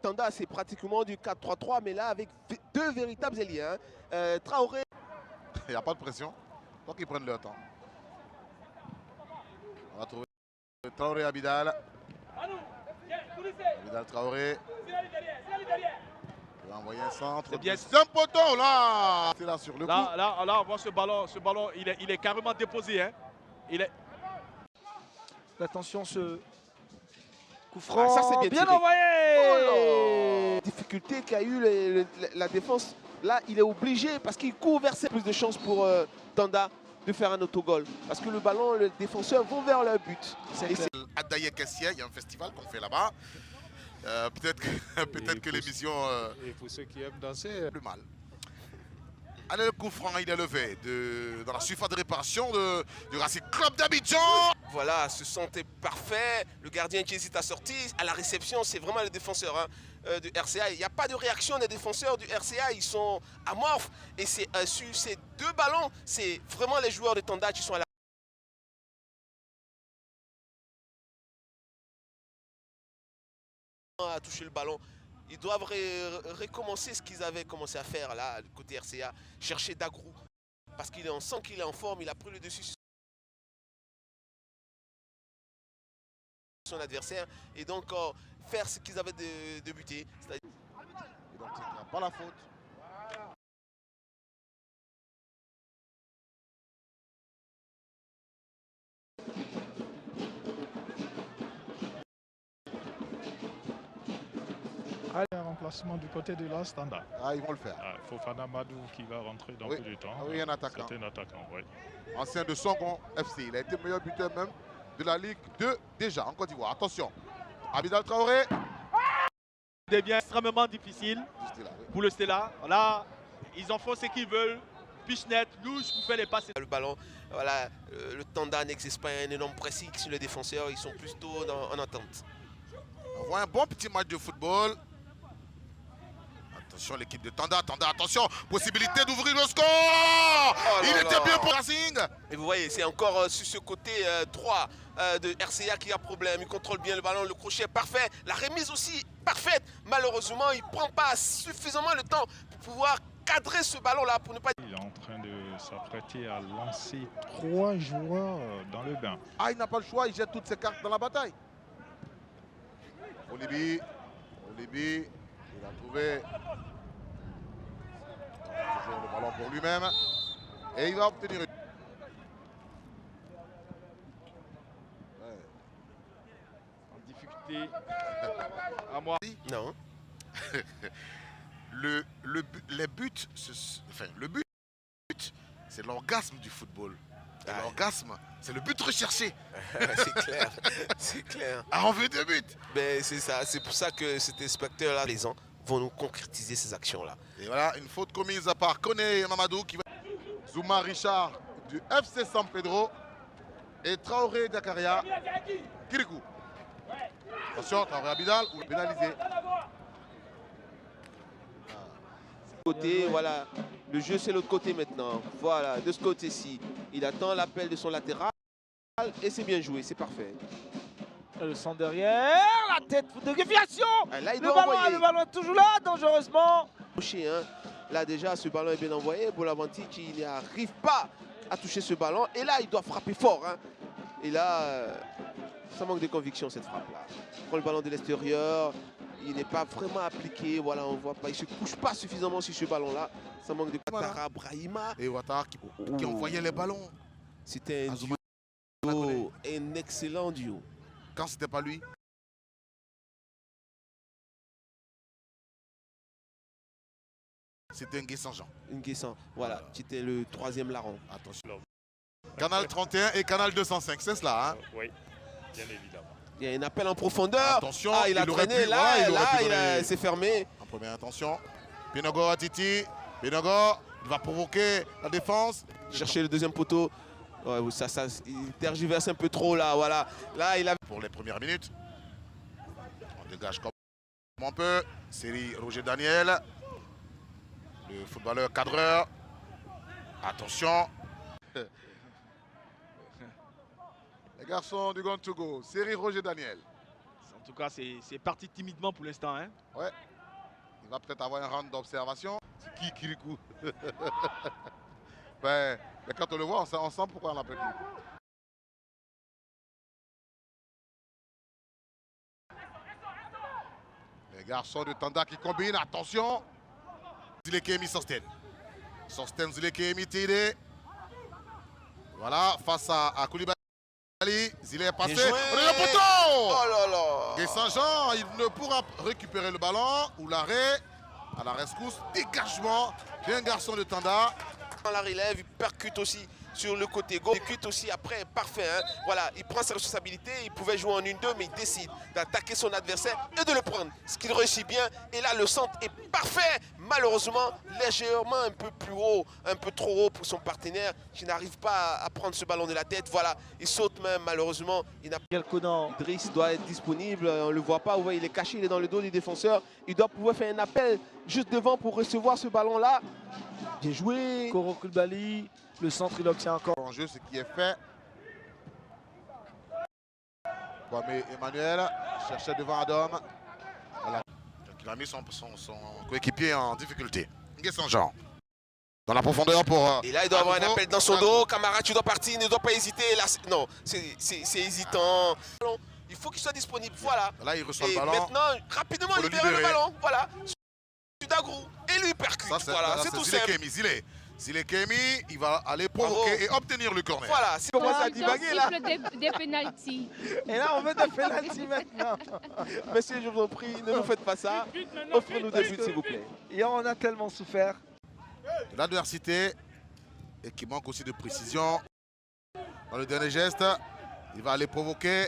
Tanda, c'est pratiquement du 4-3-3, mais là, avec deux véritables ailiers. Hein. Traoré. Il n'y a pas de pression. Donc ils prennent leur temps. On va trouver Traoré Abidal. Abidal Traoré. Il va envoyer un centre. C'est bien. C'est un poteau là. C'est là sur le coup. Là, on voit ce ballon, il est carrément déposé. Hein. Attention, ce coup franc, ça c'est bien tiré. Envoyé. Difficulté qu'a eu la défense. Là, il est obligé, parce qu'il court vers ses plus de chances pour Tanda de faire un autogol. Parce que le ballon, les défenseurs vont vers leur but. À Daye Kessia, il y a un festival qu'on fait là-bas. Peut-être que l'émission... et pour ceux qui aiment danser... Le mal. Allez, le coup franc, il est levé dans la surface de réparation du Racing Club d'Abidjan. Voilà, ce centre est parfait. Le gardien qui hésite à sortir. À la réception, c'est vraiment le défenseur du RCA. Il n'y a pas de réaction des défenseurs du RCA. Ils sont amorphes. Et c'est sur ces deux ballons, c'est vraiment les joueurs de Tanda qui sont à toucher le ballon. Ils doivent recommencer ce qu'ils avaient commencé à faire là, du côté RCA. Chercher Dagrou. Parce qu'il sent qu'il est en forme. Il a pris le dessus sur son adversaire. Et donc, faire ce qu'ils avaient débuté. Et donc, il n'y a pas la faute. Allez, un remplacement du côté de la Standard. Ah, ils vont le faire. Fofana Madou qui va rentrer dans peu de temps. Ah oui, un attaquant. C'est un attaquant, oui. Ancien de Songon FC. Il a été meilleur buteur même de la Ligue 2 déjà en Côte d'Ivoire. Attention. Abidal Traoré. C'est bien extrêmement difficile pour le Stella. Là, ils en font ce qu'ils veulent. Piche-net, louche pour faire les passes. Le ballon, voilà, le Tanda n'existe pas un énorme pressing sur les défenseurs. Ils sont plutôt en attente. On voit un bon petit match de football. Attention l'équipe de Tanda, attention, possibilité d'ouvrir le score. Il était bien pour Racing. Et vous voyez, c'est encore sur ce côté droit de RCA qui a problème. Il contrôle bien le ballon, le crochet parfait, la remise aussi parfaite. Malheureusement, il ne prend pas suffisamment le temps pour pouvoir cadrer ce ballon-là pour ne pas... Il est en train de s'apprêter à lancer 3 joueurs dans le bain. Ah, il n'a pas le choix, il jette toutes ses cartes dans la bataille. Olibi, il a trouvé toujours le ballon pour lui-même et il va obtenir une... En difficulté à moi. Non. Les buts, le but, c'est l'orgasme du football. L'orgasme, c'est le but recherché. C'est clair, c'est clair. Ah, on veut des buts. Ben, c'est ça, c'est pour ça que cet inspecteur-là, les gens, vont nous concrétiser ces actions-là. Et voilà, une faute commise par Koné Mamadou qui va... Zouma Richard du FC San Pedro et Traoré Dakaria, Kirikou. Attention, Traoré Abidal, ou pénalisé. Côté, voilà, le jeu c'est l'autre côté maintenant. Voilà, de ce côté-ci, il attend l'appel de son latéral et c'est bien joué, c'est parfait. Le centre derrière, la tête de déviation. Là, le ballon est toujours là, dangereusement. Là déjà, ce ballon est bien envoyé. Bonaventure qui n'arrive pas à toucher ce ballon. Et là, il doit frapper fort. Hein. Et là, ça manque de conviction cette frappe-là. Il prend le ballon de l'extérieur. Il n'est pas vraiment appliqué. Voilà, on voit pas. Il ne se couche pas suffisamment sur ce ballon-là. Ça manque de Ouattara, Brahima. Et Ouattara qui envoyait les ballons. C'était un duo, un excellent duo. Quand c'était pas lui. C'était Nguessan-Jean. Nguessan, voilà, c'était le troisième larron. Attention. Canal 31 et Canal 205, c'est cela, hein? Oui, bien évidemment. Il y a un appel en profondeur. Attention, ah, il a traîné, il s'est fermé. En première intention. Pinogo à Titi. Pinogo, il va provoquer la défense. Chercher le deuxième poteau. Ouais, il tergiverse un peu trop là, voilà. Là, il a... Pour les premières minutes. On dégage comme on peut. Série Roger Daniel. Le footballeur cadreur. Attention. Les garçons du Gontogo. Série Roger Daniel. En tout cas, c'est parti timidement pour l'instant. Hein. Ouais. Il va peut-être avoir un round d'observation. C'est qui Kirikou? Mais quand on le voit, on sent pourquoi on l'appelle Kirikou. Les garçons de Tanda qui combinent. Attention. Zilekemi Sosten. Sosten Zilekemi Tide. Voilà, face à Koulibaly. Zilé est passé. Le poteau! Oh là là! Et Saint-Jean, il ne pourra récupérer le ballon ou l'arrêt. À la rescousse, dégagement d'un garçon de Tanda. Dans la relève, il percute aussi sur le côté gauche. Il percute aussi après, parfait. Hein. Voilà, il prend ses responsabilités. Il pouvait jouer en 1-2, mais il décide d'attaquer son adversaire et de le prendre. Ce qu'il réussit bien. Et là, le centre est parfait. Malheureusement, légèrement un peu plus haut, un peu trop haut pour son partenaire qui n'arrive pas à prendre ce ballon de la tête. Voilà, il saute même, malheureusement. Idriss doit être disponible. On ne le voit pas. Vous voyez, il est caché, il est dans le dos du défenseur. Il doit pouvoir faire un appel juste devant pour recevoir ce ballon-là. Bien joué. Koro Koulibaly, le centre, il obtient encore. En jeu, ce qui est fait. Kwame Emmanuel cherchait devant Adam. Voilà. Il a mis son coéquipier en difficulté. Saint-Jean. Dans la profondeur pour... Et là, il doit avoir un appel dans son dos. Camara, tu dois partir, ne dois pas hésiter. Là, non, c'est hésitant. Il faut qu'il soit disponible. Voilà. Là, il reçoit et le ballon. Maintenant, rapidement, libérer le ballon. Voilà. Dagrou. Et lui percute. Voilà, c'est tout simple. Zilekemi, il va aller provoquer et obtenir le corner. Voilà, c'est commence à divaguer là. Des pénaltys. Et là, on veut des pénaltys maintenant. Monsieur, je vous en prie, ne nous faites pas ça. Offrez-nous des buts, s'il vous plaît. Et on a tellement souffert. L'adversité et qui manque aussi de précision. Dans le dernier geste, il va aller provoquer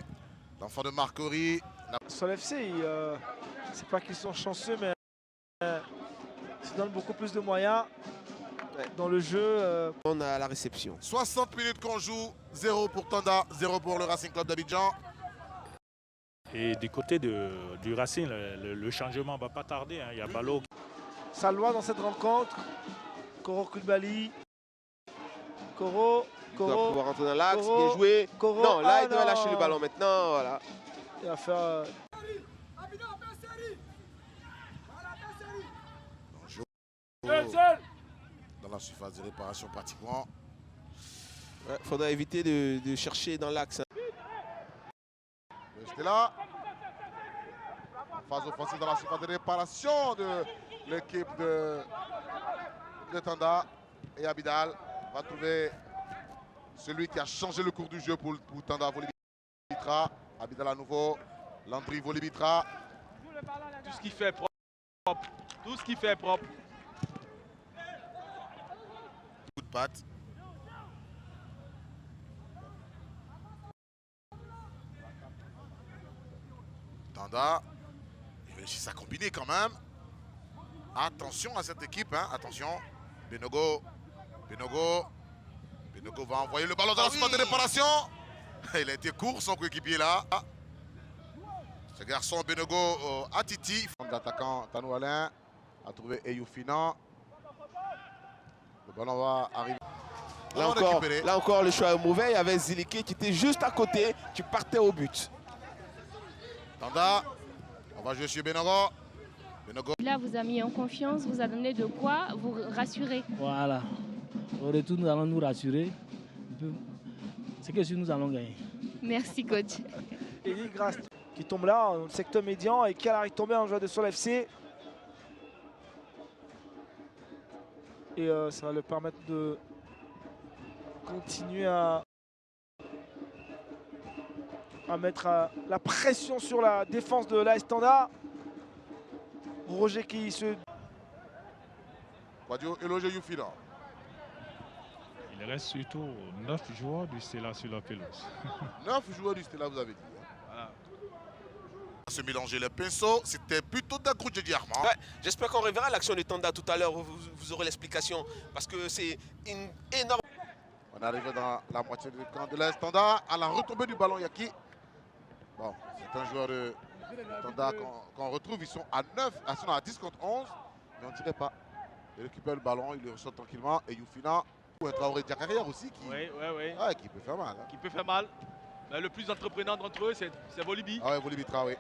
l'enfant de Marcory. Sur l'FC, c'est pas qu'ils sont chanceux, mais ils se donnent beaucoup plus de moyens dans le jeu. On a la réception. 60 minutes qu'on joue, 0 pour Tanda, 0 pour le Racing Club d'Abidjan. Et du côté du Racing, le changement ne va pas tarder. Hein. Il y a Ballot. Salois dans cette rencontre. Koro Koulibaly. Koro. Il doit pouvoir rentrer dans l'axe, bien joué. Non, là, il doit lâcher le ballon maintenant. Voilà. Il va faire... Dans la surface de réparation pratiquement. Il faudra éviter de chercher dans l'axe. C'était là. Phase offensive dans la surface de réparation de l'équipe de Tanda. Et Abidal va trouver celui qui a changé le cours du jeu pour Tanda. Volibitra. Abidal à nouveau. Landry Volibitra. Tout ce qu'il fait propre. Tout ce qu'il fait propre. Coup de patte. Tanda, il réussit à combiner quand même. Attention à cette équipe, hein. Attention. Benogo va envoyer le ballon dans la surface de réparation. Il a été court son coéquipier là. Ce garçon Benogo Atiti. L'attaquant Tanou Alain a trouvé Eyoufina. Le ballon va arriver. Là encore, le choix est mauvais. Il y avait Zilike qui était juste à côté, qui partait au but. Tanda, on va jouer sur Benogo. Là, vous a mis en confiance, vous a donné de quoi vous rassurer. Voilà. Au retour, nous allons nous rassurer. C'est que si nous allons gagner. Merci, coach. Eli Grast qui tombe là, dans le secteur médian, et qui arrive tomber en joueur de Sol FC. Et ça va le permettre de continuer à mettre la pression sur la défense de l'AS Tanda. Roger qui se... Quadio éloge Youfina. Il reste surtout 9 joueurs du Stella sur la pelouse. 9 joueurs du Stella, vous avez dit. Voilà. Se mélanger les pinceaux, c'était plutôt Dagrou Diarma. Ouais, j'espère qu'on reverra l'action de Tanda tout à l'heure. Vous aurez l'explication. Parce que c'est une énorme... On arrive dans la moitié du camp de l'AS Tanda. À la retombée du ballon, Yaki. Bon, c'est un joueur de Tanda qu'on retrouve. Ils sont à 9, ils sont à 10 contre 11. Mais on ne tirait pas. Il récupère le ballon, il le reçoit tranquillement. Et Youfina, ou un Traoré Diakaria aussi qui peut faire mal. Hein. Qui peut faire mal. Mais le plus entreprenant d'entre eux, c'est Volibi. Ah ouais, Volibi Traoré.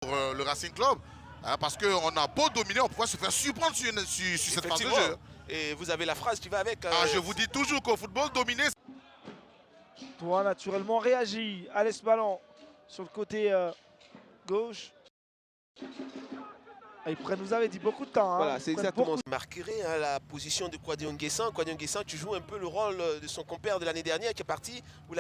pour le Racing Club. Hein, parce qu'on a beau dominer, on peut se faire surprendre sur cette phase de jeu. Et vous avez la phrase qui va avec. Je vous dis toujours qu'au football, dominer. Toi, naturellement, réagit. Allez, ce ballon sur le côté gauche. Ils prennent, vous avez dit, beaucoup de temps. Voilà, c'est exactement ça. Marquerait la position de Kouadio Nguessan. Kouadio Nguessan, tu joues un peu le rôle de son compère de l'année dernière qui est parti.